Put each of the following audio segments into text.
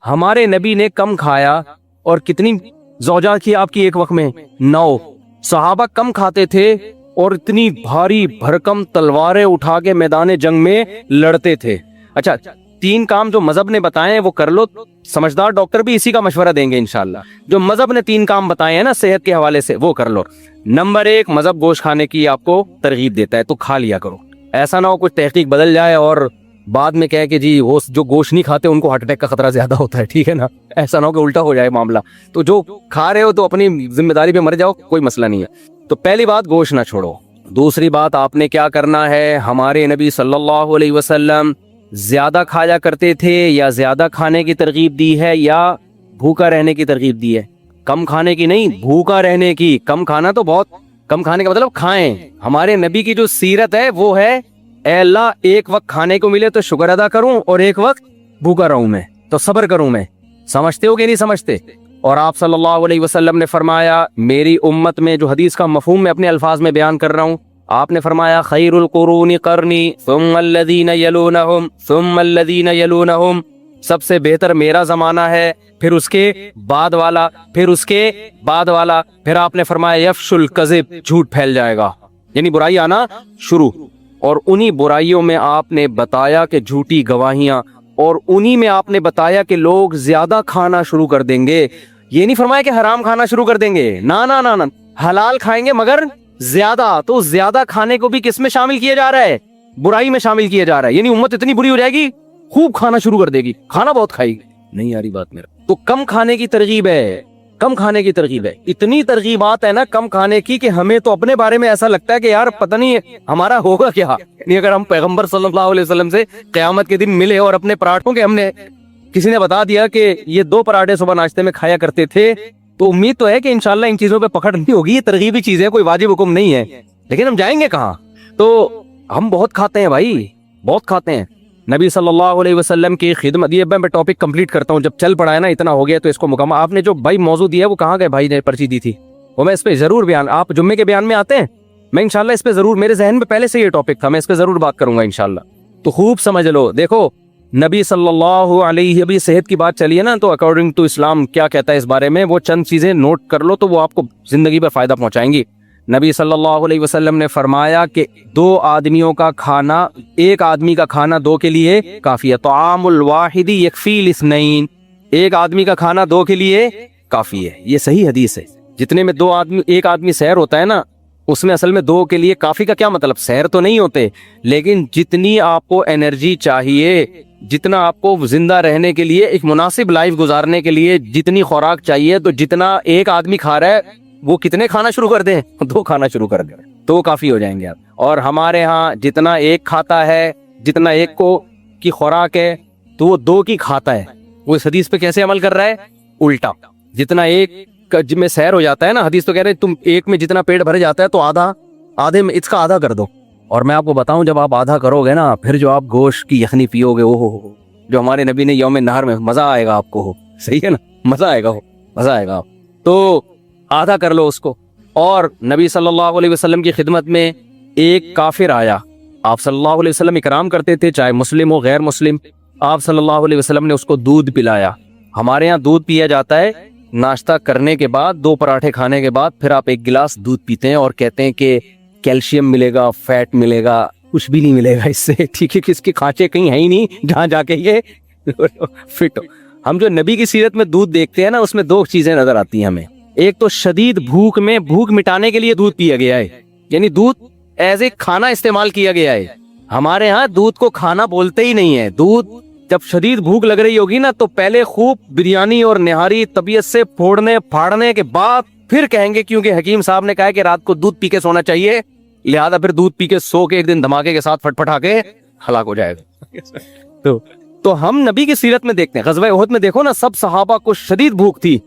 ہمارے نبی نے کم کھایا اور کتنی زوجہ کی آپ کی ایک وقت میں 9. صحابہ کم کھاتے تھے اور اتنی بھاری بھرکم تلواریں اٹھا کے میدان جنگ میں لڑتے تھے. اچھا 3 کام جو مذہب نے بتائے ہیں وہ کر لو. سمجھدار ڈاکٹر بھی اسی کا مشورہ دیں گے انشاءاللہ. جو مذہب نے 3 کام بتائے ہیں نا صحت کے حوالے سے وہ کر لو. نمبر 1 مذہب گوشت کھانے کی آپ کو ترغیب دیتا ہے تو کھا لیا کرو. ایسا نہ ہو کچھ تحقیق بدل جائے اور بعد میں کہے کہ جی وہ جو گوشت نہیں کھاتے ان کو ہارٹ اٹیک کا خطرہ زیادہ ہوتا ہے. ٹھیک ہے نا, ایسا نہ ہو کہ الٹا ہو جائے معاملہ. تو جو کھا رہے ہو تو اپنی ذمہ داری پہ مر جاؤ, کوئی مسئلہ نہیں ہے. تو پہلی بات گوشت نہ چھوڑو. دوسری بات آپ نے کیا کرنا ہے, ہمارے نبی صلی اللہ علیہ وسلم زیادہ کھایا کرتے تھے یا زیادہ کھانے کی ترغیب دی ہے یا بھوکا رہنے کی ترغیب دی ہے؟ کم کھانے کی نہیں, بھوکا رہنے کی. کم کھانا تو بہت کم کھانے کا مطلب کھائیں. ہمارے نبی کی جو سیرت ہے وہ ہے اے اللہ ایک وقت کھانے کو ملے تو شکر ادا کروں اور ایک وقت بھوکا رہوں میں تو صبر کروں میں. سمجھتے ہو کہ نہیں سمجھتے؟ اور آپ صلی اللہ علیہ وسلم نے فرمایا, میری امت میں, جو حدیث کا مفہوم میں اپنے الفاظ میں بیان کر رہا ہوں, آپ نے فرمایا خیر القرون قرنی ثم الذین یلونہم ثم الذین یلونہم, سب سے بہتر میرا زمانہ ہے, پھر اس کے بعد والا, پھر اس کے بعد والا. پھر آپ نے فرمایا یفش الکذب, جھوٹ پھیل جائے گا, یعنی برائی آنا شروع. اور انہی برائیوں میں آپ نے بتایا کہ جھوٹی گواہیاں, اور انہی میں آپ نے بتایا کہ لوگ زیادہ کھانا شروع کر دیں گے. یہ نہیں فرمایا کہ حرام کھانا شروع کر دیں گے, نا نا نا نا, حلال کھائیں گے مگر زیادہ. تو زیادہ کھانے کو بھی کس میں شامل کیا جا رہا ہے؟ برائی میں شامل کیا جا رہا ہے. یعنی امت اتنی بری ہو جائے گی خوب کھانا شروع کر دے گی, کھانا بہت کھائے گی. نہیں آ رہی بات میرا. تو کم کھانے کی ترغیب ہے, کم کھانے کی ترغیب ہے. اتنی ترغیبات ہے نا کم کھانے کی کہ ہمیں تو اپنے بارے میں ایسا لگتا ہے کہ یار پتہ نہیں ہمارا ہوگا کیا. نہیں اگر ہم پیغمبر صلی اللہ علیہ وسلم سے قیامت کے دن ملے اور اپنے پراٹھوں کے, ہم نے کسی نے بتا دیا کہ یہ 2 پراٹھے صبح ناشتے میں کھایا کرتے تھے, تو امید تو ہے کہ انشاءاللہ ان چیزوں پہ پکڑ نہیں ہوگی. یہ ترغیبی چیزیں کوئی واجب حکم نہیں ہے, لیکن ہم جائیں گے کہاں؟ تو ہم بہت کھاتے ہیں بھائی, بہت کھاتے ہیں. نبی صلی اللہ علیہ وسلم کی خدمت, یہ میں ٹاپک کمپلیٹ کرتا ہوں, جب چل پڑا ہے نا اتنا ہو گیا تو اس کو مکمل. آپ نے جو بھائی موضوع دیا وہ کہاں گئے بھائی نے پرچی دی تھی, وہ میں اس پہ ضرور بیان, آپ جمعے کے بیان میں آتے ہیں, میں انشاءاللہ اس پہ ضرور, میرے ذہن میں پہلے سے یہ ٹاپک تھا, میں اس پہ ضرور بات کروں گا انشاءاللہ. تو خوب سمجھ لو. دیکھو نبی صلی اللہ علیہ, ابھی صحت کی بات چلی ہے نا, تو اکارڈنگ ٹو اسلام کیا کہتا ہے اس بارے میں, وہ چند چیزیں نوٹ کر لو تو وہ آپ کو زندگی پر فائدہ پہنچائیں گی. نبی صلی اللہ علیہ وسلم نے فرمایا کہ 2 آدمیوں کا کھانا, ایک آدمی کا کھانا 2 کے لیے کافی ہے. طعام الواحد یکفی الاثنین, ایک آدمی کا کھانا 2 کے لیے کافی ہے. یہ صحیح حدیث ہے. جتنے میں 2 آدمی, ایک آدمی سیر ہوتا ہے نا, اس میں اصل میں 2 کے لیے کافی کا کیا مطلب, سیر تو نہیں ہوتے, لیکن جتنی آپ کو انرجی چاہیے, جتنا آپ کو زندہ رہنے کے لیے, ایک مناسب لائف گزارنے کے لیے جتنی خوراک چاہیے, تو جتنا ایک آدمی کھا رہا ہے وہ کتنے کھانا شروع کر دیں, 2 کھانا شروع کر دیں تو وہ کافی ہو جائیں گے آپ. اور ہمارے ہاں جتنا ایک کھاتا ہے, جتنا ایک کو کی خوراک ہے تو وہ 2 کی کھاتا ہے. وہ اس حدیث پہ کیسے عمل کر رہا ہے, الٹا. جتنا ایک جب میں سیر ہو جاتا ہے نا, حدیث تو کہہ رہے ہیں تم ایک میں جتنا پیٹ بھر جاتا ہے تو آدھے میں اس کا آدھا کر دو. اور میں آپ کو بتاؤں جب آپ آدھا کرو گے نا, پھر جو آپ گوشت کی یخنی پیو گے, وہ جو ہمارے نبی نے یوم نہر میں, مزہ آئے گا آپ کو. صحیح ہے نا, مزہ آئے گا, مزہ آئے گا. تو آدھا کر لو اس کو. اور نبی صلی اللہ علیہ وسلم کی خدمت میں ایک کافر آیا, آپ صلی اللہ علیہ وسلم اکرام کرتے تھے چاہے مسلم ہو غیر مسلم. آپ صلی اللہ علیہ وسلم نے اس کو دودھ پلایا. ہمارے ہاں دودھ پیا جاتا ہے ناشتہ کرنے کے بعد, 2 پراٹھے کھانے کے بعد, پھر آپ 1 گلاس دودھ پیتے ہیں اور کہتے ہیں کہ کیلشیم ملے گا, فیٹ ملے گا. کچھ بھی نہیں ملے گا اس سے. ٹھیک ہے, کس کے کھانچے کہیں ہے ہی نہیں جہاں جا کے یہ فٹ ہو. ہم جو نبی کی سیرت میں دودھ دیکھتے ہیں نا, اس میں 2 چیزیں نظر آتی ہیں ہمیں. ایک تو شدید بھوک میں بھوک مٹانے کے لیے دودھ پیا گیا ہے, یعنی دودھ ایز اے کھانا استعمال کیا گیا ہے. ہمارے ہاں دودھ کو کھانا بولتے ہی نہیں ہے. دودھ جب شدید بھوک لگ رہی ہوگی نا, تو پہلے خوب بریانی اور نہاری طبیعت سے پھوڑنے پھاڑنے کے بعد پھر کہیں گے, کیونکہ حکیم صاحب نے کہا ہے کہ رات کو دودھ پی کے سونا چاہیے, لہذا پھر دودھ پی کے سو کے ایک دن دھماکے کے ساتھ پھٹ پھٹا کے ہلاک ہو جائے گا. تو ہم نبی کی سیرت میں دیکھتے ہیں, غزوہ احد میں دیکھو نا, سب صحابہ کو شدید بھوک تھی,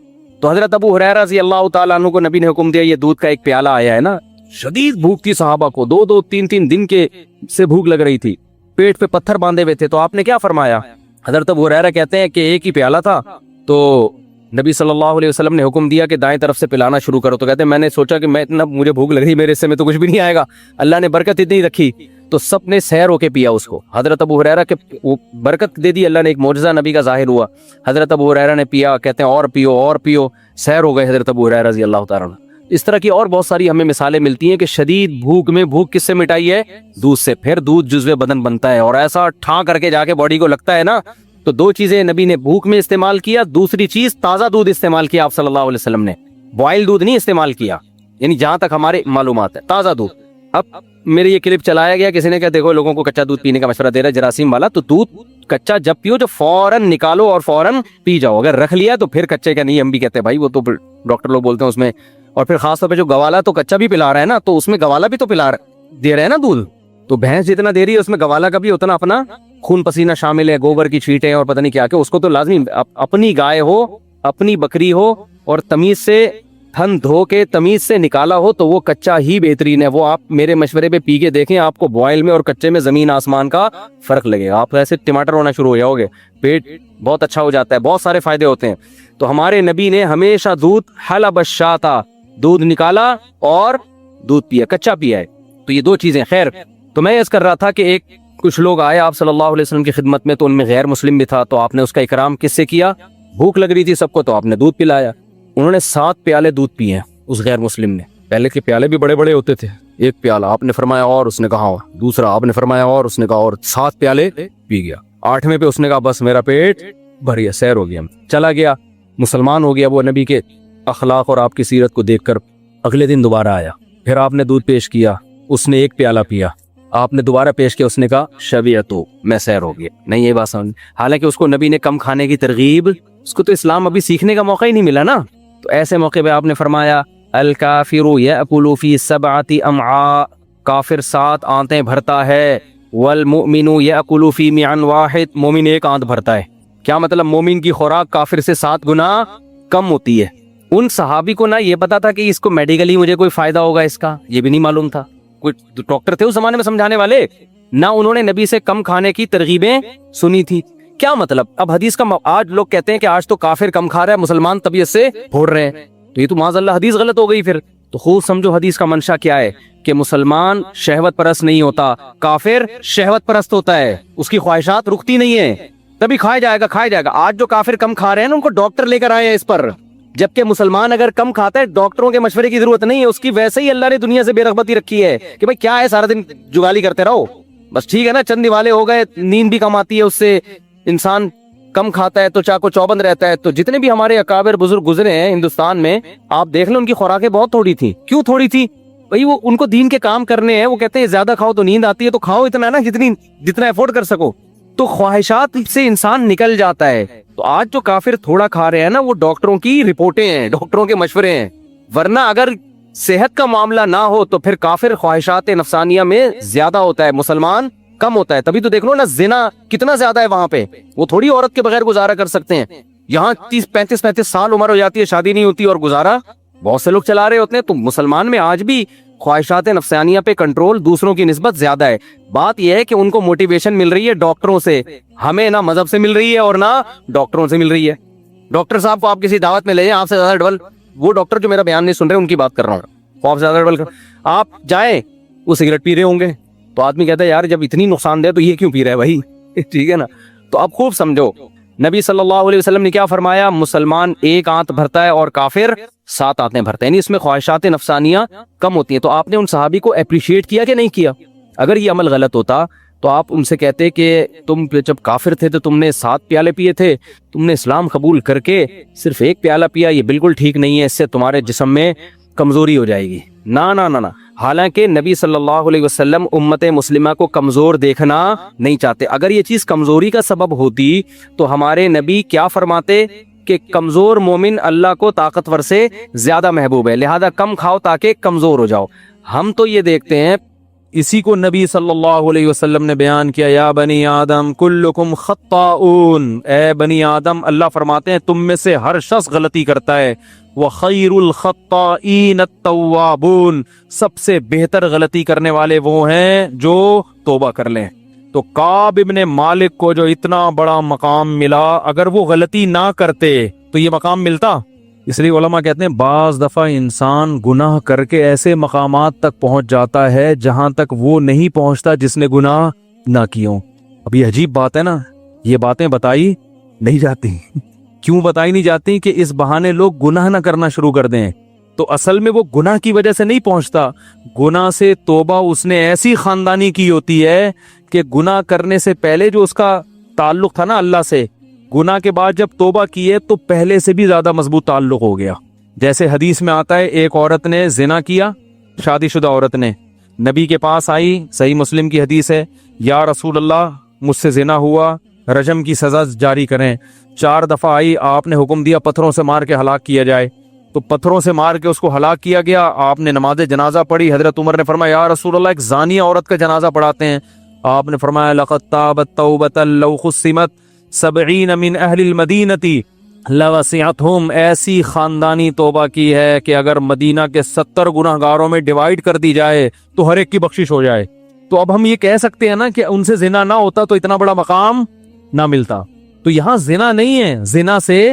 تو حضرت ابو ہریرہ رضی اللہ تعالیٰ عنہ کو نبی نے حکم دیا, یہ دودھ کا 1 پیالہ آیا ہے نا. شدید بھوک تھی صحابہ کو, 2 3 دن کے سے بھوک لگ رہی تھی, پیٹ پہ پتھر باندھے ہوئے تھے. تو آپ نے کیا فرمایا؟ حضرت ابو ہریرہ کہتے ہیں کہ 1 ہی پیالہ تھا, تو نبی صلی اللہ علیہ وسلم نے حکم دیا کہ دائیں طرف سے پلانا شروع کرو. تو کہتے ہیں میں نے سوچا کہ میں اتنا مجھے بھوک لگ رہی, میرے سے میں تو کچھ بھی نہیں آئے گا. اللہ نے برکت اتنی رکھی, تو سب نے سیر ہو کے پیا اس کو. حضرت ابو ہریرہ کے وہ برکت دے دی اللہ نے, ایک معجزہ نبی کا ظاہر ہوا. حضرت ابو ہریرہ نے پیا, کہتے ہیں اور پیو اور پیو, سیر ہو گئے حضرت ابو ہریرہ رضی اللہ تعالیٰ عنہ. اس طرح کی اور بہت ساری ہمیں مثالیں ملتی ہیں کہ شدید بھوک میں بھوک کس سے مٹائی ہے؟ دودھ سے. پھر دودھ جزو بدن بنتا ہے اور ایسا ٹھا کر کے جا کے باڈی کو لگتا ہے نا. تو دو چیزیں نبی نے بھوک میں استعمال کیا, دوسری چیز تازہ دودھ استعمال کیا آپ صلی اللہ علیہ وسلم نے, بوائل دودھ نہیں استعمال کیا, یعنی جہاں تک ہمارے معلومات ہے تازہ دودھ. اب میرے یہ کلپ چلایا گیا, کسی نے کہا دیکھو لوگوں کو کچا دودھ پینے کا مشورہ دے رہا ہے جراثیم والا, تو دودھ کچا جب پیو جو فوراً نکالو اور فوراً پی جاؤ. اگر رکھ لیا تو پھر کچے کا نہیں, ہم بھی کہتے ہیں بھائی وہ تو ڈاکٹر لوگ بولتے ہیں اس میں. اور پھر خاص طور پہ جو گوالا تو کچا بھی پلا رہا ہے نا, تو اس میں گوالا بھی تو دے رہے ہیں نا دودھ. تو بھینس جتنا دے رہی ہے اس میں گوالا کا بھی اتنا اپنا خون پسینہ شامل ہے, گوبر کی چھیٹیں اور پتہ نہیں کیا کہ اس کو تو لازمی اپنی گائے ہو, اپنی بکری ہو اور تمیز سے تھن دھو کے تمیز سے نکالا ہو تو وہ کچا ہی بہترین ہے. وہ آپ میرے مشورے پہ پی کے دیکھیں, آپ کو بوائل میں اور کچے میں زمین آسمان کا فرق لگے گا. آپ ایسے ٹماٹر ہونا شروع ہو جاؤ گے, پیٹ بہت اچھا ہو جاتا ہے, بہت سارے فائدے ہوتے ہیں. تو ہمارے نبی نے ہمیشہ دودھ حلب الشاۃ, دودھ نکالا اور دودھ پیا, کچا پیا ہے. تو یہ دو چیزیں. خیر, تو میں اس کر رہا تھا کہ ایک کچھ لوگ آئے آپ صلی اللہ علیہ وسلم کی خدمت میں, تو ان میں غیر مسلم بھی تھا, تو آپ نے اس کا اکرام کس سے کیا؟ بھوک لگ رہی تھی سب کو تو آپ نے دودھ پلایا. انہوں نے 7 پیالے دودھ پیے اس غیر مسلم نے. پہلے کے پیالے بھی بڑے بڑے ہوتے تھے, ایک پیالہ آپ نے فرمایا اور اس نے کہا, دوسرا آپ نے فرمایا اور اس نے کہا, اور 7 پیالے پی گیا. 8ویں پہ اس نے کہا بس میرا پیٹ بھر گیا, سیر ہو گیا, چلا گیا, مسلمان ہو گیا. وہ نبی کے اخلاق اور آپ کی سیرت کو دیکھ کر اگلے دن دوبارہ آیا, پھر آپ نے دودھ پیش کیا, اس نے 1 پیالہ پیا, آپ نے دوبارہ پیش کیا, اس نے کہا شبیتو, میں سیر ہو گیا. نہیں یہ بات سمجھ, حالانکہ اس کو نبی نے کم کھانے کی ترغیب, اس کو تو اسلام ابھی سیکھنے کا موقع ہی نہیں ملا نا. تو ایسے موقع پہ آپ نے فرمایا الکافر یأکل فی 7 امعاء, کافر 7 آنتیں بھرتا ہے, والمؤمن یأکل فی معن واحد, مومن 1 آنت بھرتا ہے. کیا مطلب؟ مومن کی خوراک کافر سے 7 گنا کم ہوتی ہے. ان صحابی کو نہ یہ پتا تھا کہ اس کو میڈیکلی مجھے کوئی فائدہ ہوگا اس کا, یہ بھی نہیں معلوم تھا. کوئی ڈاکٹر تھے اس زمانے میں سمجھانے والے نہ, انہوں نے نبی سے کم کھانے کی ترغیبیں سنی تھی. کیا مطلب؟ اب حدیث کا آج لوگ کہتے ہیں کہ آج تو کافر کم کھا رہا ہے, مسلمان طبیعت سے پھوڑ رہے ہیں, تو یہ تو معاذ اللہ حدیث غلط ہو گئی. پھر تو خوب سمجھو حدیث کا منشا کیا ہے, کہ مسلمان شہوت پرست نہیں ہوتا, کافر شہوت پرست ہوتا ہے, اس کی خواہشات رکتی نہیں ہے, تبھی کھایا جائے گا. آج جو کافر کم کھا رہے ہیں نا, ان کو ڈاکٹر لے کر آئے ہیں اس پر, جبکہ مسلمان اگر کم کھاتا ہے ڈاکٹروں کے مشورے کی ضرورت نہیں ہے, اس کی ویسے ہی اللہ نے دنیا سے بے رغبتی رکھی ہے کہ بھائی کیا ہے سارا دن جگالی کرتے رہو, بس ٹھیک ہے نا, چند دیوالے ہو گئے, نیند بھی کم آتی ہے, اس سے انسان کم کھاتا ہے تو چاقو چوبند رہتا ہے. تو جتنے بھی ہمارے اکابر بزرگ گزرے ہیں ہندوستان میں, آپ دیکھ لیں ان کی خوراکیں بہت تھوڑی تھیں. کیوں تھوڑی تھی بھائی؟ وہ ان کو دین کے کام کرنے ہیں, وہ کہتے ہیں زیادہ کھاؤ تو نیند آتی ہے, تو کھاؤ اتنا نا جتنا افورڈ کر سکو. تو خواہشات سے انسان نکل جاتا ہے. تو آج جو کافر تھوڑا کھا رہے ہیں نا, وہ ڈاکٹروں کی رپورٹیں ہیں, ڈاکٹروں کے مشورے ہیں, ورنہ اگر صحت کا معاملہ نہ ہو تو پھر کافر خواہشات نفسانیہ میں زیادہ ہوتا ہے, مسلمان کم ہوتا ہے. تبھی تو دیکھ لو نا زنا کتنا زیادہ ہے وہاں پہ, وہ تھوڑی عورت کے بغیر گزارا کر سکتے ہیں. یہاں 30-35 سال عمر ہو جاتی ہے, شادی نہیں ہوتی, اور گزارا بہت سے لوگ چلا رہے ہوتے ہیں. تو مسلمان میں آج بھی خواہشات نفسانیہ پہ کنٹرول دوسروں کی نسبت زیادہ ہے. بات یہ ہے کہ ان کو موٹیویشن مل رہی ہے ڈاکٹروں سے, ہمیں نہ مذہب سے مل رہی ہے اور نہ ڈاکٹروں سے مل رہی ہے. ڈاکٹر صاحب کو آپ کسی دعوت میں لے جائیں, آپ سے زیادہ ڈبل, وہ ڈاکٹر جو میرا بیان نہیں سن رہے ان کی بات کر رہا ہوں, آپ سے زیادہ ڈبل آپ جائیں, وہ سگریٹ پی رہے ہوں گے, تو آدمی کہتا ہے یار جب اتنی نقصان دہ تو یہ کیوں پی رہا ہے بھائی, ٹھیک ہے نا. تو اب خوب سمجھو, نبی صلی اللہ علیہ وسلم نے کیا فرمایا, مسلمان 1 آنت بھرتا ہے اور کافر 7 آنتیں بھرتا ہے, یعنی اس میں خواہشات نفسانیہ کم ہوتی ہیں. تو آپ نے ان صحابی کو اپریشیٹ کیا کہ نہیں کیا؟ اگر یہ عمل غلط ہوتا تو آپ ان سے کہتے کہ تم جب کافر تھے تو تم نے 7 پیالے پیے تھے, تم نے اسلام قبول کر کے صرف 1 پیالہ پیا, یہ بالکل ٹھیک نہیں ہے, اس سے تمہارے جسم میں کمزوری ہو جائے گی. نہ نہ نہ, حالانکہ نبی صلی اللہ علیہ وسلم امت مسلمہ کو کمزور دیکھنا نہیں چاہتے. اگر یہ چیز کمزوری کا سبب ہوتی تو ہمارے نبی کیا فرماتے کہ کمزور مومن اللہ کو طاقتور سے زیادہ محبوب ہے, لہذا کم کھاؤ تاکہ کمزور ہو جاؤ. ہم تو یہ دیکھتے ہیں, اسی کو نبی صلی اللہ علیہ وسلم نے بیان کیا, یا بنی آدم کلکم خطاؤن, اے بنی آدم, اللہ فرماتے ہیں تم میں سے ہر شخص غلطی کرتا ہے, وخیر الخطائین التوابون, سب سے بہتر غلطی کرنے والے وہ ہیں جو توبہ کر لیں. تو کعب ابن مالک کو جو اتنا بڑا مقام ملا, اگر وہ غلطی نہ کرتے تو یہ مقام ملتا اس لیے علماء کہتے ہیں بعض دفعہ انسان گناہ کر کے ایسے مقامات تک پہنچ جاتا ہے جہاں تک وہ نہیں پہنچتا جس نے گناہ نہ کیوں. اب یہ عجیب بات ہے نا, یہ باتیں بتائی نہیں جاتی. کیوں بتائی نہیں جاتی؟ کہ اس بہانے لوگ گناہ نہ کرنا شروع کر دیں. تو اصل میں وہ گناہ کی وجہ سے نہیں پہنچتا, گناہ سے توبہ اس نے ایسی خاندانی کی ہوتی ہے کہ گناہ کرنے سے پہلے جو اس کا تعلق تھا نا اللہ سے, گناہ کے بعد جب توبہ کی ہے تو پہلے سے بھی زیادہ مضبوط تعلق ہو گیا. جیسے حدیث میں آتا ہے, ایک عورت نے زنا کیا, شادی شدہ عورت نے نبی کے پاس آئی, صحیح مسلم کی حدیث ہے, یا رسول اللہ مجھ سے زنا ہوا, رجم کی سزا جاری کریں. 4 دفعہ آئی, آپ نے حکم دیا پتھروں سے مار کے ہلاک کیا جائے, تو پتھروں سے مار کے اس کو ہلاک کیا گیا. آپ نے نماز جنازہ پڑھی, حضرت عمر نے فرمایا یا رسول اللہ ایک زانیہ عورت کا جنازہ پڑھاتے ہیں. آپ نے فرمایا لقد تابت توبۃ لو خصمت 70 من اہل المدینہ لوسعتہم, ایسی خاندانی توبہ کی ہے کہ اگر مدینہ کے 70 گناہ گاروں میں ڈیوائیڈ کر دی جائے تو ہر ایک کی بخشش ہو جائے. تو اب ہم یہ کہہ سکتے ہیں نا کہ ان سے زنا نہ ہوتا تو اتنا بڑا مقام نہ ملتا. تو یہاں زنا نہیں ہے, زنا سے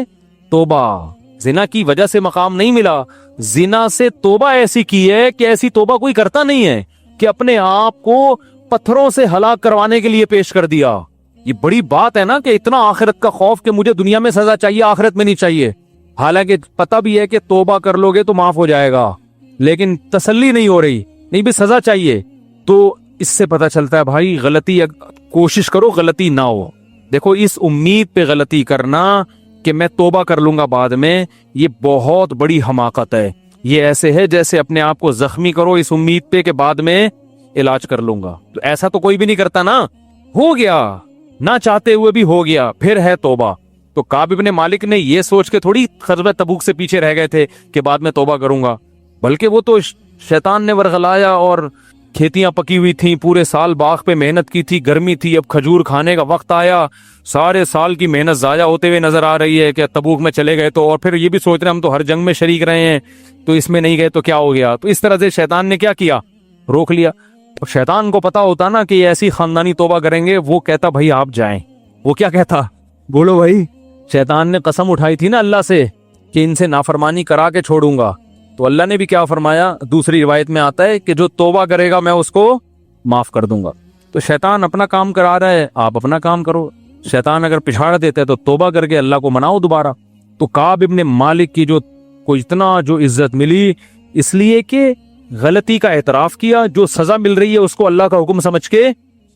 توبہ, زنا کی وجہ سے مقام نہیں ملا, زنا سے توبہ ایسی کی ہے کہ ایسی توبہ کوئی کرتا نہیں ہے کہ اپنے آپ کو پتھروں سے ہلاک کروانے کے لیے پیش کر دیا. یہ بڑی بات ہے نا کہ اتنا آخرت کا خوف کہ مجھے دنیا میں سزا چاہیے, آخرت میں نہیں چاہیے. حالانکہ پتہ بھی ہے کہ توبہ کر لو گے تو معاف ہو جائے گا, لیکن تسلی نہیں ہو رہی, نہیں بھی سزا چاہیے. تو اس سے پتہ چلتا ہے بھائی غلطی کوشش کرو غلطی نہ ہو. دیکھو اس امید پہ غلطی کرنا کہ میں توبہ کر لوں گا بعد میں, یہ بہت بڑی حماقت ہے. یہ ایسے ہے جیسے اپنے آپ کو زخمی کرو اس امید پہ کہ بعد میں علاج کر لوں گا. تو ایسا تو کوئی بھی نہیں کرتا نا, ہو گیا نہ چاہتے ہوئے بھی ہو گیا, پھر ہے توبہ. تو کعب بن مالک نے یہ سوچ کے تھوڑی غزوہ تبوک سے پیچھے رہ گئے تھے کہ بعد میں توبہ کروں گا, بلکہ وہ تو شیطان نے ورغلایا اور کھیتیاں پکی ہوئی تھیں, پورے سال باغ پہ محنت کی تھی, گرمی تھی, اب کھجور کھانے کا وقت آیا, سارے سال کی محنت ضائع ہوتے ہوئے نظر آ رہی ہے کہ تبوک میں چلے گئے تو, اور پھر یہ بھی سوچ رہے ہم تو ہر جنگ میں شریک رہے ہیں تو اس میں نہیں گئے تو کیا ہو گیا. تو اس طرح سے شیطان نے کیا کیا, روک لیا. اور شیطان کو پتا ہوتا نا کہ یہ ایسی خاندانی توبہ کریں گے, وہ کہتا بھائی آپ جائیں. وہ کیا کہتا, بولو بھائی, شیطان نے قسم اٹھائی تھی نا اللہ سے کہ ان سے نافرمانی کرا کے چھوڑوں گا, تو اللہ نے بھی کیا فرمایا, دوسری روایت میں آتا ہے کہ جو توبہ کرے گا میں اس کو معاف کر دوں گا. تو شیطان اپنا کام کرا رہا ہے, آپ اپنا کام کرو. شیطان اگر پچھاڑ دیتا ہے تو توبہ کر کے اللہ کو مناؤ دوبارہ. تو کعب ابن مالک کی جو کو اتنا جو عزت ملی اس لیے کہ غلطی کا اعتراف کیا, جو سزا مل رہی ہے اس کو اللہ کا حکم سمجھ کے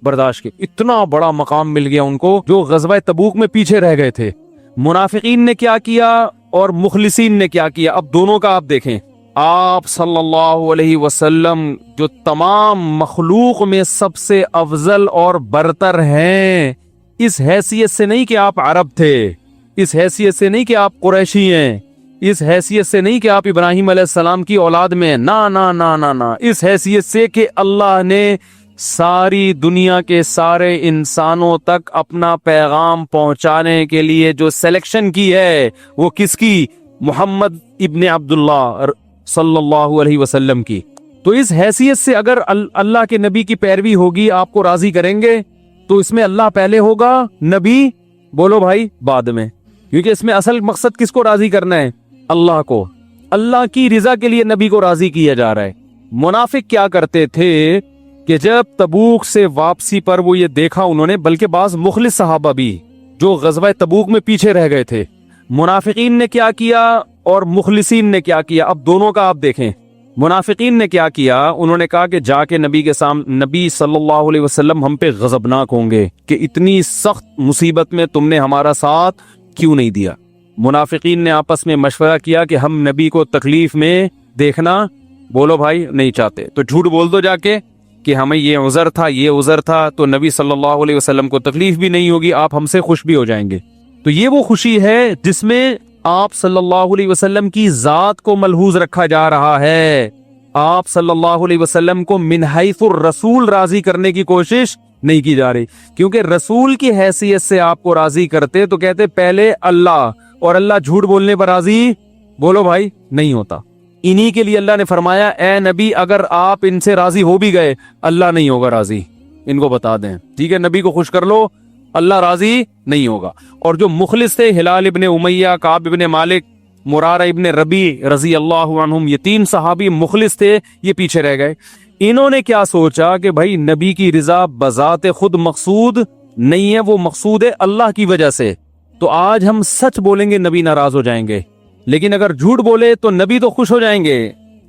برداشت کے, اتنا بڑا مقام مل گیا ان کو جو غزوہ تبوک میں پیچھے رہ گئے تھے. منافقین نے کیا کیا اور مخلصین نے کیا کیا, اب دونوں کا آپ دیکھیں. آپ صلی اللہ علیہ وسلم جو تمام مخلوق میں سب سے افضل اور برتر ہیں, اس حیثیت سے نہیں کہ آپ عرب تھے, اس حیثیت سے نہیں کہ آپ قریشی ہیں, اس حیثیت سے نہیں کہ آپ ابراہیم علیہ السلام کی اولاد میں, نا نا نا نا نا, اس حیثیت سے کہ اللہ نے ساری دنیا کے سارے انسانوں تک اپنا پیغام پہنچانے کے لیے جو سلیکشن کی ہے وہ کس کی, محمد ابن عبداللہ صلی اللہ علیہ وسلم کی. تو اس حیثیت سے اگر اللہ کے نبی کی پیروی ہوگی, آپ کو راضی کریں گے, تو اس میں اللہ پہلے ہوگا, نبی بولو بھائی بعد میں, کیونکہ اس میں اصل مقصد کس کو راضی کرنا ہے, اللہ کو. اللہ کی رضا کے لیے نبی کو راضی کیا جا رہا ہے. منافق کیا کرتے تھے کہ جب تبوک سے واپسی پر وہ یہ دیکھا انہوں نے, بلکہ بعض مخلص صحابہ بھی جو غزوہ تبوک میں پیچھے رہ گئے تھے, منافقین نے کیا کیا اور مخلصین نے کیا کیا, اب دونوں کا آپ دیکھیں. منافقین نے کیا کیا, انہوں نے کہا کہ جا کے نبی کے سامنے, نبی صلی اللہ علیہ وسلم ہم پہ غضبناک ہوں گے کہ اتنی سخت مصیبت میں تم نے ہمارا ساتھ کیوں نہیں دیا. منافقین نے آپس میں مشورہ کیا کہ ہم نبی کو تکلیف میں دیکھنا, بولو بھائی, نہیں چاہتے, تو جھوٹ بول دو جا کے کہ ہمیں یہ عذر تھا, یہ عذر تھا, تو نبی صلی اللہ علیہ وسلم کو تکلیف بھی نہیں ہوگی, آپ ہم سے خوش بھی ہو جائیں گے. تو یہ وہ خوشی ہے جس میں آپ صلی اللہ علیہ وسلم کی ذات کو ملحوظ رکھا جا رہا ہے. آپ صلی اللہ علیہ وسلم کو من حیث الرسول راضی کرنے کی کوشش نہیں کی جا رہی, کیونکہ رسول کی حیثیت سے آپ کو راضی کرتے تو کہتے پہلے اللہ, اور اللہ جھوٹ بولنے پر راضی, بولو بھائی, نہیں ہوتا. انہی کے لیے اللہ نے فرمایا اے نبی اگر آپ ان سے راضی ہو بھی گئے اللہ نہیں ہوگا راضی, ان کو بتا دیں, ٹھیک ہے, نبی کو خوش کر لو, اللہ راضی نہیں ہوگا. اور جو مخلص تھے, ہلال ابن امیہ, کعب ابن مالک, مرارہ ابن ربی رضی اللہ عنہم، یہ 3 صحابی مخلص تھے، یہ پیچھے رہ گئے۔ انہوں نے کیا سوچا کہ بھائی نبی کی رضا بذات خود مقصود نہیں ہے، وہ مقصود ہے اللہ کی وجہ سے، تو آج ہم سچ بولیں گے نبی ناراض ہو جائیں گے، لیکن اگر جھوٹ بولے تو نبی تو خوش ہو جائیں گے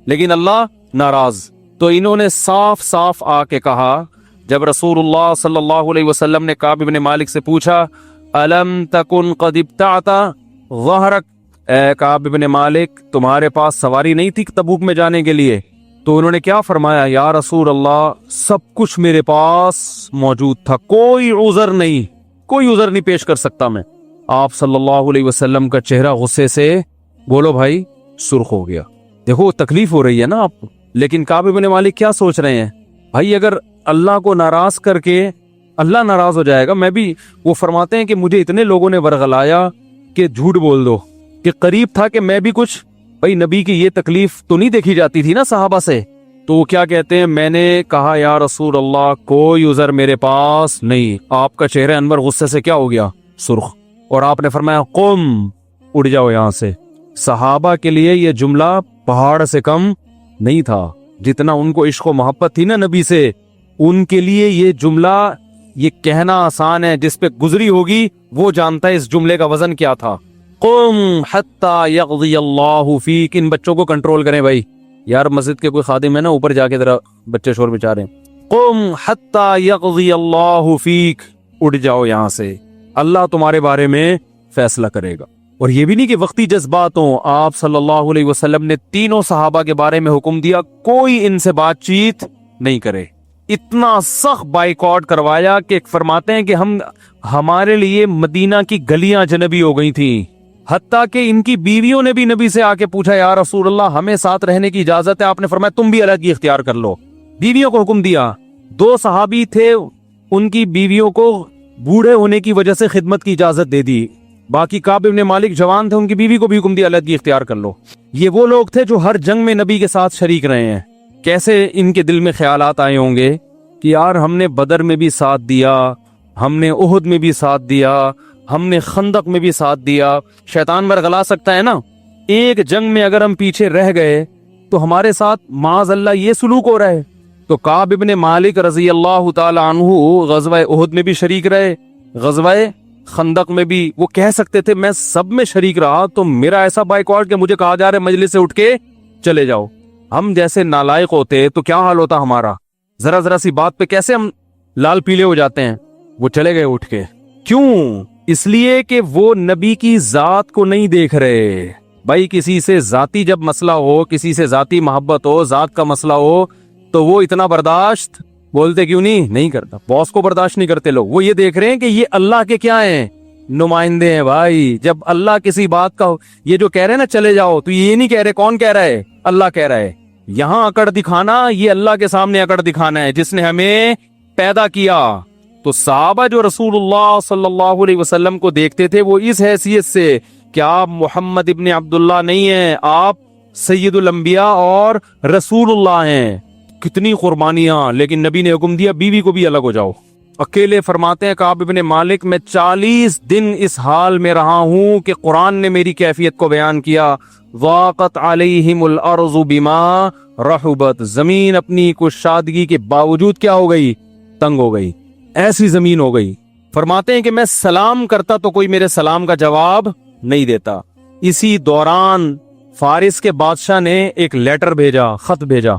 لیکن اللہ ناراض۔ تو انہوں نے صاف صاف آ کے کہا، جب رسول اللہ صلی اللہ علیہ وسلم نے کعب بن مالک سے پوچھا الم تکن قد ابتعت ظہرک، اے کعب بن مالک تمہارے پاس سواری نہیں تھی تبوک میں جانے کے لیے؟ تو انہوں نے کیا فرمایا، یا رسول اللہ سب کچھ میرے پاس موجود تھا، کوئی عذر نہیں پیش کر سکتا میں۔ آپ صلی اللہ علیہ وسلم کا چہرہ غصے سے بولو بھائی سرخ ہو گیا۔ دیکھو تکلیف ہو رہی ہے نا آپ کو، لیکن کعب بن مالک کیا سوچ رہے ہیں، بھائی اگر اللہ کو ناراض کر کے اللہ ناراض ہو جائے گا، میں بھی، وہ فرماتے ہیں کہ مجھے اتنے لوگوں نے ورغلایا کہ جھوٹ بول دو، کہ قریب تھا کہ میں بھی کچھ، بھائی نبی کی یہ تکلیف تو نہیں دیکھی جاتی تھی نا صحابہ سے، تو وہ کیا کہتے ہیں، میں نے کہا یا رسول اللہ کوئی عذر میرے پاس نہیں۔ آپ کا چہرہ انور غصے سے کیا ہو گیا، سرخ، اور آپ نے فرمایا قم، اڑ جاؤ یہاں سے۔ صحابہ کے لیے یہ جملہ پہاڑ سے کم نہیں تھا، جتنا ان کو عشق و محبت تھی نا نبی سے، ان کے لیے یہ جملہ، یہ کہنا آسان ہے، جس پہ گزری ہوگی وہ جانتا ہے اس جملے کا وزن کیا تھا۔ قم حتی یقضی اللہ فیک، ان بچوں کو کنٹرول کریں بھائی، یار مسجد کے کوئی خادم ہے نا، اوپر جا کے ذرا بچے شور مچا رہے ہیں۔ قم حتی یقضی اللہ فیک، اٹھ جاؤ یہاں سے، اللہ تمہارے بارے میں فیصلہ کرے گا۔ اور یہ بھی نہیں کہ وقتی جذباتوں، آپ صلی اللہ علیہ وسلم نے تینوں صحابہ کے بارے میں حکم دیا کوئی ان سے بات چیت نہیں کرے، اتنا سخت بائیکاٹ کروایا کہ فرماتے ہیں کہ ہمارے لیے مدینہ کی گلیاں جنبی ہو گئی تھیں، حتیٰ کہ ان کی بیویوں نے بھی نبی سے آ کے پوچھا یا رسول اللہ ہمیں ساتھ رہنے کی اجازت ہے؟ آپ نے فرمایا تم بھی علیحدگی اختیار کر لو، بیویوں کو حکم دیا۔ 2 صحابی تھے، ان کی بیویوں کو بوڑھے ہونے کی وجہ سے خدمت کی اجازت دے دی، باقی کعب بن مالک جوان تھے، ان کی بیوی کو بھی حکم دیا علیحدگی اختیار کر لو۔ یہ وہ لوگ تھے جو ہر جنگ میں نبی کے ساتھ شریک رہے ہیں، کیسے ان کے دل میں خیالات آئے ہوں گے کہ یار ہم نے بدر میں بھی ساتھ دیا، ہم نے احد میں بھی ساتھ دیا، ہم نے خندق میں بھی ساتھ دیا، شیطان برگلا سکتا ہے نا، ایک جنگ میں اگر ہم پیچھے رہ گئے تو ہمارے ساتھ معاذ اللہ یہ سلوک ہو رہا ہے۔ تو کعب بن مالک رضی اللہ تعالی عنہ غزوہ احد میں بھی شریک رہے، غزوہ خندق میں بھی، وہ کہہ سکتے تھے میں سب میں شریک رہا، تو میرا ایسا بائیکاٹ کہ مجھے کہا جا رہا ہے مجلس سے اٹھ کے چلے جاؤ۔ ہم جیسے نالائق ہوتے تو کیا حال ہوتا ہمارا، ذرا سی بات پہ کیسے ہم لال پیلے ہو جاتے ہیں۔ وہ چلے گئے اٹھ کے، کیوں؟ اس لیے کہ وہ نبی کی ذات کو نہیں دیکھ رہے۔ بھائی کسی سے ذاتی جب مسئلہ ہو، کسی سے ذاتی محبت ہو، ذات کا مسئلہ ہو، تو وہ اتنا برداشت بولتے کیوں نہیں کرتا، باس کو برداشت نہیں کرتے لوگ، وہ یہ دیکھ رہے ہیں کہ یہ اللہ کے کیا ہیں، نمائندے ہیں۔ بھائی جب اللہ کسی بات کا، یہ جو کہہ رہے ہیں نا چلے جاؤ، تو یہ نہیں کہہ رہے، کون کہہ رہا ہے؟ اللہ کہہ رہا ہے۔ یہاں اکڑ دکھانا، یہ اللہ کے سامنے اکڑ دکھانا ہے جس نے ہمیں پیدا کیا۔ تو صحابہ جو رسول اللہ صلی اللہ علیہ وسلم کو دیکھتے تھے وہ اس حیثیت سے کہ آپ محمد ابن عبداللہ نہیں ہیں، آپ سید الانبیاء اور رسول اللہ ہیں۔ کتنی قربانیاں، لیکن نبی نے حکم دیا بیوی کو بھی الگ ہو جاؤ۔ اکیلے فرماتے ہیں کعب بن مالک میں 40 دن اس حال میں رہا ہوں کہ قرآن نے میری کیفیت کو بیان کیا، ضاقت علیہم الارض بما رحبت، زمین اپنی کشادگی کے باوجود کیا ہو گئی، تنگ ہو گئی، ایسی زمین ہو گئی۔ فرماتے ہیں کہ میں سلام کرتا تو کوئی میرے سلام کا جواب نہیں دیتا۔ اسی دوران فارس کے بادشاہ نے ایک لیٹر بھیجا، خط بھیجا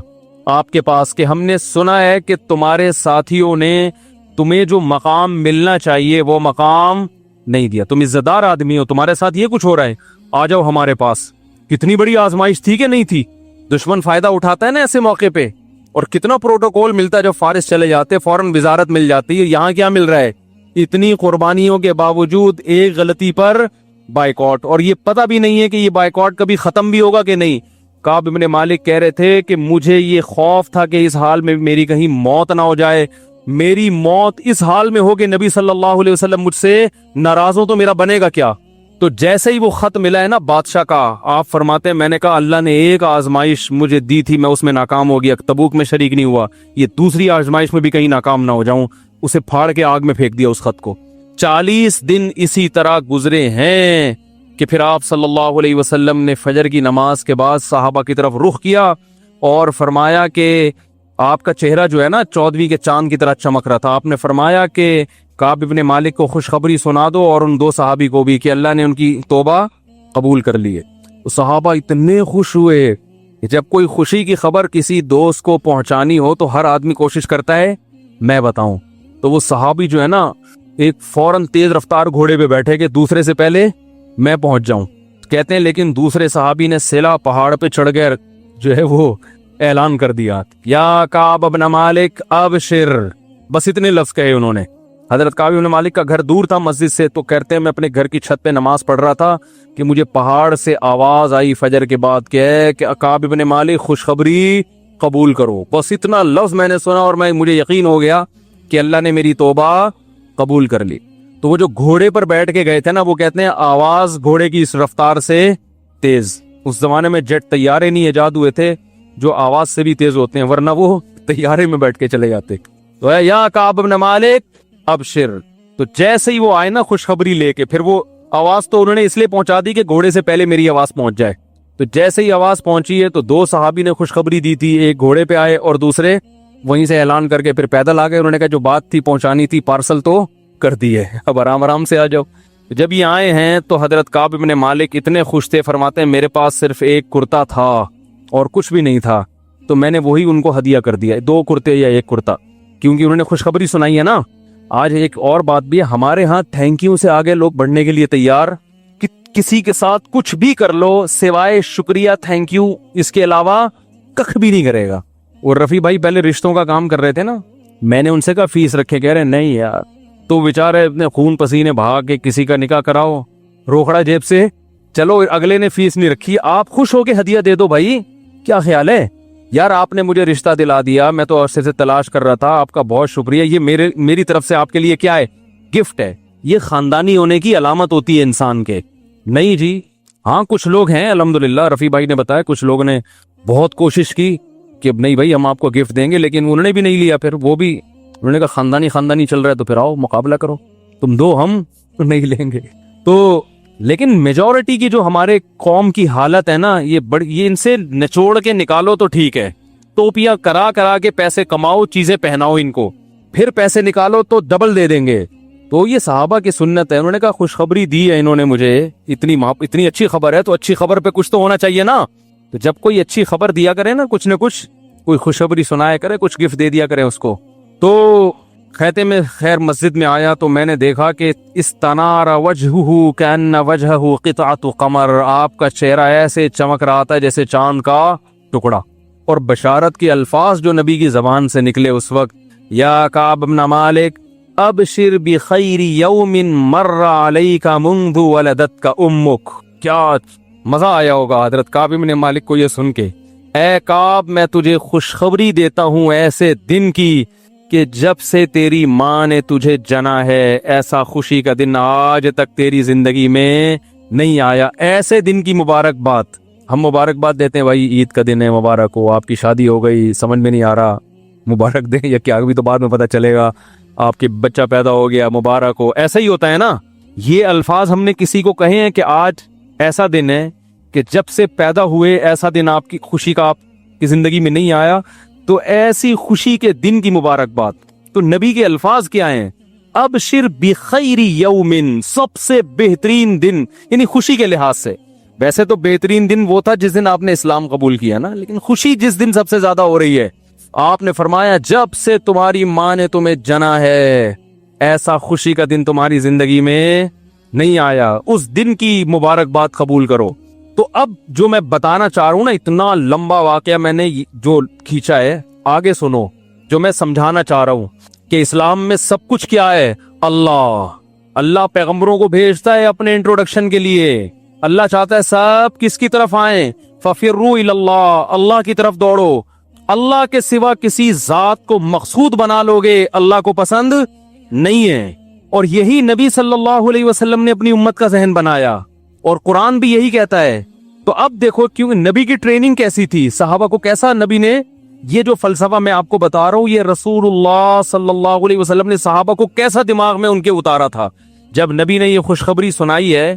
آپ کے پاس کہ ہم نے سنا ہے کہ تمہارے ساتھیوں نے تمہیں جو مقام ملنا چاہیے وہ مقام نہیں دیا، تم عزت دار آدمی ہو، تمہارے ساتھ یہ کچھ ہو رہا ہے، آ جاؤ ہمارے پاس۔ کتنی بڑی آزمائش تھی کہ نہیں تھی؟ دشمن فائدہ اٹھاتا ہے نا ایسے موقع پہ، اور کتنا پروٹوکول ملتا ہے، جب فارس چلے جاتے فوراً وزارت مل جاتی ہے۔ یہاں کیا مل رہا ہے؟ اتنی قربانیوں کے باوجود ایک غلطی پر بائیکاٹ، اور یہ پتہ بھی نہیں ہے کہ یہ بائیکاٹ کبھی ختم بھی ہوگا کہ نہیں۔ کعب بن مالک کہہ رہے تھے کہ مجھے یہ خوف تھا کہ اس حال میں میری کہیں موت نہ ہو جائے، میری موت اس حال میں ہو کہ نبی صلی اللہ علیہ وسلم مجھ سے ناراض ہو تو میرا بنے گا کیا۔ تو جیسے ہی وہ خط ملا ہے نا بادشاہ کا، آپ فرماتے ہیں میں نے کہا اللہ نے ایک آزمائش مجھے دی تھی، میں اس میں ناکام ہو گیا، تبوک میں شریک نہیں ہوا، یہ دوسری آزمائش میں بھی کہیں ناکام نہ ہو جاؤں۔ اسے پھاڑ کے آگ میں پھینک دیا اس خط کو۔ 40 دن اسی طرح گزرے ہیں کہ پھر آپ صلی اللہ علیہ وسلم نے فجر کی نماز کے بعد صحابہ کی طرف رخ کیا اور فرمایا کہ آپ کا چہرہ جو ہے نا 14ویں کے چاند کی طرح چمک رہا تھا. آپ نے فرمایا کہ کعب ابن مالک کو خوشخبری سنا دو اور ان 2 صحابی کو بھی کہ اللہ نے ان کی توبہ قبول کر لی ہے. صحابہ اتنے خوش ہوئے. جب کوئی خوشی کی خبر کسی دوست کو پہنچانی ہو تو ہر آدمی کوشش کرتا ہے میں بتاؤں. تو وہ صحابی جو ہے نا ایک فوراً تیز رفتار گھوڑے پہ بیٹھے کہ دوسرے سے پہلے میں پہنچ جاؤں. کہتے ہیں لیکن دوسرے صحابی نے سلا پہاڑ پہ چڑھ گئے جو ہے وہ اعلان کر دیا یا کعب ابن مالک ابشر. بس اتنے لفظ کہے انہوں نے. حضرت کعب ابن مالک کا گھر دور تھا مسجد سے, تو کہتے ہیں میں اپنے گھر کی چھت پہ نماز پڑھ رہا تھا کہ مجھے پہاڑ سے آواز آئی فجر کے بعد کہ کعب ابن مالک خوشخبری قبول کرو. بس اتنا لفظ میں نے سنا اور مجھے یقین ہو گیا کہ اللہ نے میری توبہ قبول کر لی. تو وہ جو گھوڑے پر بیٹھ کے گئے تھے نا, وہ کہتے ہیں آواز گھوڑے کی اس رفتار سے تیز. اس زمانے میں جیٹ طیارے نہیں ایجاد ہوئے تھے جو آواز سے بھی تیز ہوتے ہیں, ورنہ وہ طیارے میں بیٹھ کے چلے جاتے. تو ہے یا کعب ابن مالک ابشر. تو جیسے ہی وہ آئے نا خوشخبری لے کے, پھر وہ آواز تو انہوں نے اس لیے پہنچا دی کہ گھوڑے سے پہلے میری آواز پہنچ جائے. تو جیسے ہی آواز پہنچی ہے تو 2 صحابی نے خوشخبری دی تھی, ایک گھوڑے پہ آئے اور دوسرے وہیں سے اعلان کر کے پھر پیدل آ گئے. انہوں نے کہا جو بات تھی پہنچانی تھی پارسل تو کر دی ہے, اب آرام آرام سے آ جاؤ. جب یہ آئے ہیں تو حضرت کعب ابن مالک اتنے خوش تھے, فرماتے ہیں میرے پاس صرف ایک کرتا تھا اور کچھ بھی نہیں تھا, تو میں نے وہی ان کو ہدیہ کر دیا, 2 کرتے یا 1 کرتا, کیونکہ انہوں نے خوشخبری سنائی ہے نا. آج ایک اور بات بھی ہے, ہمارے ہاں تھینک یو سے آگے لوگ بڑھنے کے لیے تیار, کہ کسی کے ساتھ کچھ بھی کر لو سوائے شکریہ تھینک یو اس کے علاوہ کخ بھی نہیں کرے گا. اور رفیع بھائی پہلے رشتوں کا کام کر رہے تھے نا, میں نے ان سے کہا فیس رکھے, کہہ رہے نہیں یار, تو بیچارے اپنے خون پسینے بہا کے کسی کا نکاح کراؤ, روکڑا جیب سے, چلو اگلے نے فیس نہیں رکھی, آپ خوش ہو کے ہدیہ دے دو بھائی, کیا خیال ہے یار, آپ نے مجھے رشتہ دلا دیا, میں تو عرصے سے تلاش کر رہا تھا, آپ کا بہت شکریہ, یہ میری طرف سے آپ کے لیے کیا ہے, گفٹ ہے. یہ خاندانی ہونے کی علامت ہوتی ہے انسان کے. نہیں جی ہاں کچھ لوگ ہیں الحمدللہ, رفیع بھائی نے بتایا کچھ لوگوں نے بہت کوشش کی کہ نہیں بھائی ہم آپ کو گفٹ دیں گے, لیکن انہوں نے بھی نہیں لیا. پھر وہ بھی انہوں نے کہا خاندانی چل رہا ہے تو پھر آؤ مقابلہ کرو, تم دو ہم نہیں لیں گے. تو لیکن میجورٹی کی جو ہمارے قوم کی حالت ہے نا, یہ ان سے نچوڑ کے نکالو تو ٹھیک ہے, ٹوپیاں کرا کے پیسے کماؤ, چیزیں پہناؤ ان کو, پھر پیسے نکالو تو ڈبل دے دیں گے. تو یہ صحابہ کی سنت ہے. انہوں نے کہا خوشخبری دی ہے انہوں نے مجھے, اتنی اچھی خبر ہے تو اچھی خبر پہ کچھ تو ہونا چاہیے نا. تو جب کوئی اچھی خبر دیا کرے نا, کچھ نہ کچھ کوئی خوشخبری سنایا کرے, کچھ گفٹ دے دیا کرے اس کو. تو خیتے میں خیر مسجد میں آیا تو میں نے دیکھا کہ استنار وجہہ کأن وجہہ قطعۃ قمر, آپ کا چہرہ ایسے چمک رہا تھا جیسے چاند کا ٹکڑا. اور بشارت کے الفاظ جو نبی کی زبان سے نکلے اس وقت, یا کعب بن مالک ابشر بخیر یوم مر علیک منذ ولدتک امک. کیا مزہ آیا ہوگا حضرت کعب بن مالک کو یہ سن کے. اے کعب میں تجھے خوشخبری دیتا ہوں ایسے دن کی کہ جب سے تیری ماں نے تجھے جنا ہے, ایسا خوشی کا دن آج تک تیری زندگی میں نہیں آیا. ایسے دن کی مبارکباد, ہم مبارکباد دیتے ہیں بھائی عید کا دن ہے مبارک ہو, آپ کی شادی ہو گئی سمجھ میں نہیں آ رہا مبارک دیں یا کیا, ابھی تو بعد میں پتہ چلے گا, آپ کے بچہ پیدا ہو گیا مبارک ہو, ایسا ہی ہوتا ہے نا. یہ الفاظ ہم نے کسی کو کہے ہیں کہ آج ایسا دن ہے کہ جب سے پیدا ہوئے ایسا دن آپ کی خوشی کا آپ کی زندگی میں نہیں آیا, تو ایسی خوشی کے دن کی مبارکباد. تو نبی کے الفاظ کیا ہیں, ابشر بخیر یومن, سب سے بہترین دن, یعنی خوشی کے لحاظ سے. ویسے تو بہترین دن وہ تھا جس دن آپ نے اسلام قبول کیا نا, لیکن خوشی جس دن سب سے زیادہ ہو رہی ہے, آپ نے فرمایا جب سے تمہاری ماں نے تمہیں جنا ہے ایسا خوشی کا دن تمہاری زندگی میں نہیں آیا, اس دن کی مبارکباد قبول کرو. تو اب جو میں بتانا چاہ رہا ہوں نا, اتنا لمبا واقعہ میں نے جو کھینچا ہے, آگے سنو جو میں سمجھانا چاہ رہا ہوں کہ اسلام میں سب کچھ کیا ہے, اللہ پیغمبروں کو بھیجتا ہے اپنے انٹروڈکشن کے لیے. اللہ چاہتا ہے سب کس کی طرف آئیں, ففروا الی اللہ, اللہ کی طرف دوڑو. اللہ کے سوا کسی ذات کو مقصود بنا لو گے, اللہ کو پسند نہیں ہے. اور یہی نبی صلی اللہ علیہ وسلم نے اپنی امت کا ذہن بنایا, اور قرآن بھی یہی کہتا ہے. تو اب دیکھو کیوں نبی کی ٹریننگ کیسی تھی, صحابہ کو کیسا نبی نے, یہ جو فلسفہ میں آپ کو بتا رہا ہوں یہ رسول اللہ صلی اللہ علیہ وسلم نے صحابہ کو کیسا دماغ میں ان کے اتارا تھا. جب نبی نے یہ خوشخبری سنائی ہے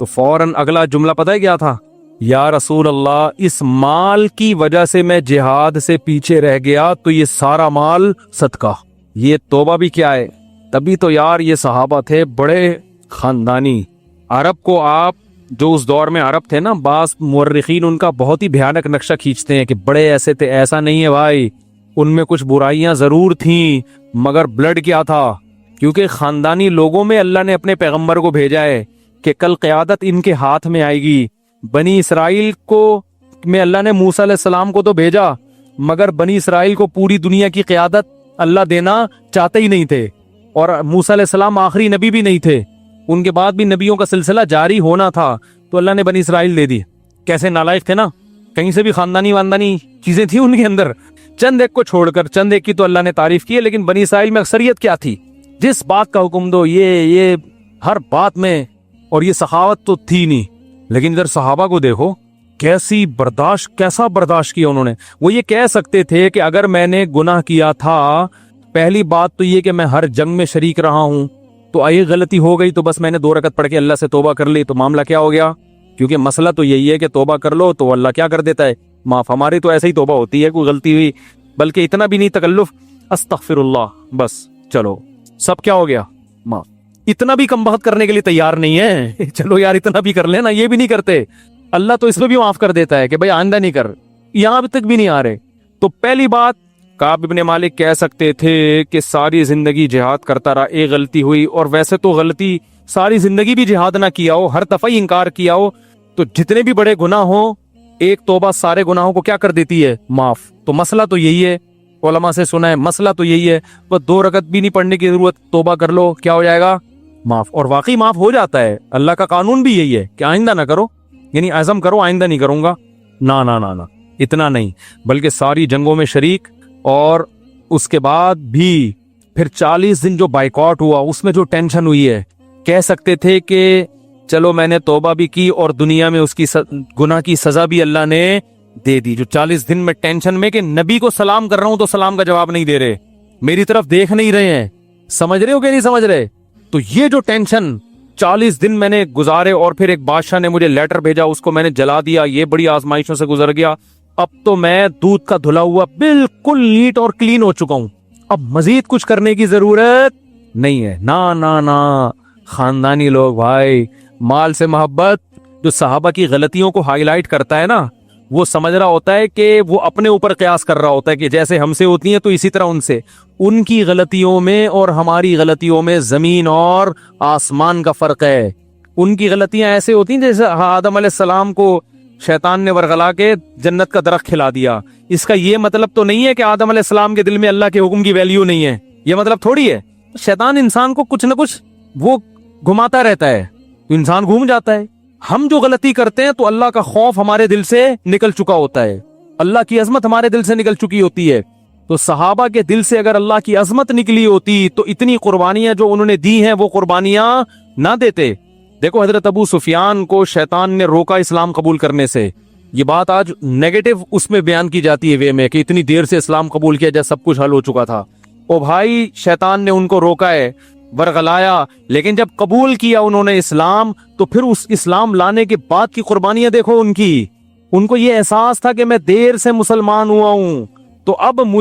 تو فوراً اگلا جملہ پتہ ہے کیا تھا؟ یا رسول اللہ، اس مال کی وجہ سے میں جہاد سے پیچھے رہ گیا تو یہ سارا مال صدقہ۔ یہ توبہ بھی کیا ہے؟ تبھی تو یار یہ صحابہ تھے بڑے خاندانی۔ عرب کو آپ جو اس دور میں عرب تھے نا، بعض مورخین ان کا بہت ہی بھیانک نقشہ کھینچتے ہیں کہ بڑے ایسے تھے۔ ایسا نہیں ہے بھائی، ان میں کچھ برائیاں ضرور تھیں مگر بلڈ کیا تھا؟ کیونکہ خاندانی لوگوں میں اللہ نے اپنے پیغمبر کو بھیجا ہے کہ کل قیادت ان کے ہاتھ میں آئے گی۔ بنی اسرائیل کو میں اللہ نے موسیٰ علیہ السلام کو تو بھیجا، مگر بنی اسرائیل کو پوری دنیا کی قیادت اللہ دینا چاہتے ہی نہیں تھے، اور موسیٰ علیہ السلام آخری نبی بھی نہیں تھے، ان کے بعد بھی نبیوں کا سلسلہ جاری ہونا تھا، تو اللہ نے بنی اسرائیل دے دی۔ کیسے نالائق تھے نا، کہیں سے بھی خاندانی واندانی چیزیں تھیں ان کے اندر، چند ایک کو چھوڑ کر، چند ایک کی تو اللہ نے تعریف کی ہے، لیکن بنی اسرائیل میں اکثریت کیا تھی؟ جس بات کا حکم دو یہ ہر بات میں، اور یہ سخاوت تو تھی نہیں۔ لیکن ادھر صحابہ کو دیکھو کیسا برداشت کیا انہوں نے۔ وہ یہ کہہ سکتے تھے کہ اگر میں نے گناہ کیا تھا، پہلی بات تو یہ کہ میں ہر جنگ میں شریک رہا ہوں، تو یہ غلطی ہو گئی تو بس میں نے 2 رکعت پڑھ کے اللہ سے توبہ کر لی تو معاملہ کیا ہو گیا؟ کیونکہ مسئلہ تو یہی ہے کہ توبہ کر لو تو اللہ کیا کر دیتا ہے؟ معاف۔ ہماری تو ایسے ہی توبہ ہوتی ہے، کوئی غلطی ہوئی بلکہ اتنا بھی نہیں تکلف، استغفر اللہ، بس چلو سب کیا ہو گیا؟ معاف۔ اتنا بھی کم بخت کرنے کے لیے تیار نہیں ہے چلو یار اتنا بھی کر لینا، یہ بھی نہیں کرتے۔ اللہ تو اس میں بھی معاف کر دیتا ہے کہ بھائی آئندہ نہیں کر، یہاں اب تک بھی نہیں آ رہے۔ تو پہلی بات، کعب ابن مالک کہہ سکتے تھے کہ ساری زندگی جہاد کرتا رہا، ایک غلطی ہوئی، اور ویسے تو غلطی ساری زندگی بھی جہاد نہ کیا ہو، ہر دفعہ ہی انکار کیا ہو، تو جتنے بھی بڑے گناہ ہوں ایک توبہ سارے گناہوں کو کیا کر دیتی ہے؟ معاف۔ تو مسئلہ تو یہی ہے، علماء سے سنا ہے، مسئلہ تو یہی ہے، بس 2 رکعت بھی نہیں پڑھنے کی ضرورت، توبہ کر لو، کیا ہو جائے گا؟ معاف۔ اور واقعی معاف ہو جاتا ہے، اللہ کا قانون بھی یہی ہے کہ آئندہ نہ کرو، یعنی عزم کرو آئندہ نہیں کروں گا، نا نا نا نا، اتنا نہیں بلکہ ساری جنگوں میں شریک، اور اس کے بعد بھی پھر 40 دن جو بائیکاٹ ہوا اس میں جو ٹینشن ہوئی ہے، کہہ سکتے تھے کہ چلو میں نے توبہ بھی کی اور دنیا میں اس کی گناہ کی سزا بھی اللہ نے دے دی۔ جو 40 دن میں ٹینشن میں کہ نبی کو سلام کر رہا ہوں تو سلام کا جواب نہیں دے رہے، میری طرف دیکھ نہیں رہے ہیں، سمجھ رہے ہو کہ نہیں سمجھ رہے؟ تو یہ جو ٹینشن 40 دن میں نے گزارے، اور پھر ایک بادشاہ نے مجھے لیٹر بھیجا، اس کو میں نے جلا دیا، یہ بڑی آزمائشوں سے گزر گیا، اب تو میں دودھ کا دھلا ہوا بالکل نیٹ اور کلین ہو چکا ہوں، اب مزید کچھ کرنے کی ضرورت نہیں ہے۔ نا نا نا، خاندانی لوگ بھائی، مال سے محبت جو صحابہ کی غلطیوں کو ہائی لائٹ کرتا ہے نا، وہ سمجھ رہا ہوتا ہے کہ وہ اپنے اوپر قیاس کر رہا ہوتا ہے کہ جیسے ہم سے ہوتی ہیں تو اسی طرح ان سے، ان کی غلطیوں میں اور ہماری غلطیوں میں زمین اور آسمان کا فرق ہے۔ ان کی غلطیاں ایسے ہوتی ہیں جیسے آدم علیہ السلام کو شیطان نے ورغلا کے جنت کا درخت کھلا دیا، اس کا یہ مطلب تو نہیں ہے کہ آدم علیہ السلام کے دل میں اللہ کے حکم کی ویلیو نہیں ہے، یہ مطلب تھوڑی ہے۔ شیطان انسان کو کچھ نہ کچھ وہ گھماتا رہتا ہے تو انسان گھوم جاتا ہے۔ ہم جو غلطی کرتے ہیں تو اللہ کا خوف ہمارے دل سے نکل چکا ہوتا ہے، اللہ کی عظمت ہمارے دل سے نکل چکی ہوتی ہے۔ تو صحابہ کے دل سے اگر اللہ کی عظمت نکلی ہوتی تو اتنی قربانیاں جو انہوں نے دی ہیں وہ قربانیاں نہ دیتے۔ دیکھو حضرت ابو سفیان کو شیطان نے روکا اسلام قبول کرنے سے، یہ بات آج نیگیٹو اس میں بیان کی جاتی ہے وے میں کہ اتنی دیر سے اسلام قبول کیا جب سب کچھ حل ہو چکا تھا۔ او بھائی، شیطان نے ان کو روکا ہے، ورغلایا، لیکن جب قبول کیا انہوں نے اسلام تو پھر اس اسلام لانے کے بعد کی قربانیاں دیکھو ان کی۔ ان کو یہ احساس تھا کہ میں دیر سے مسلمان ہوا ہوں تو اب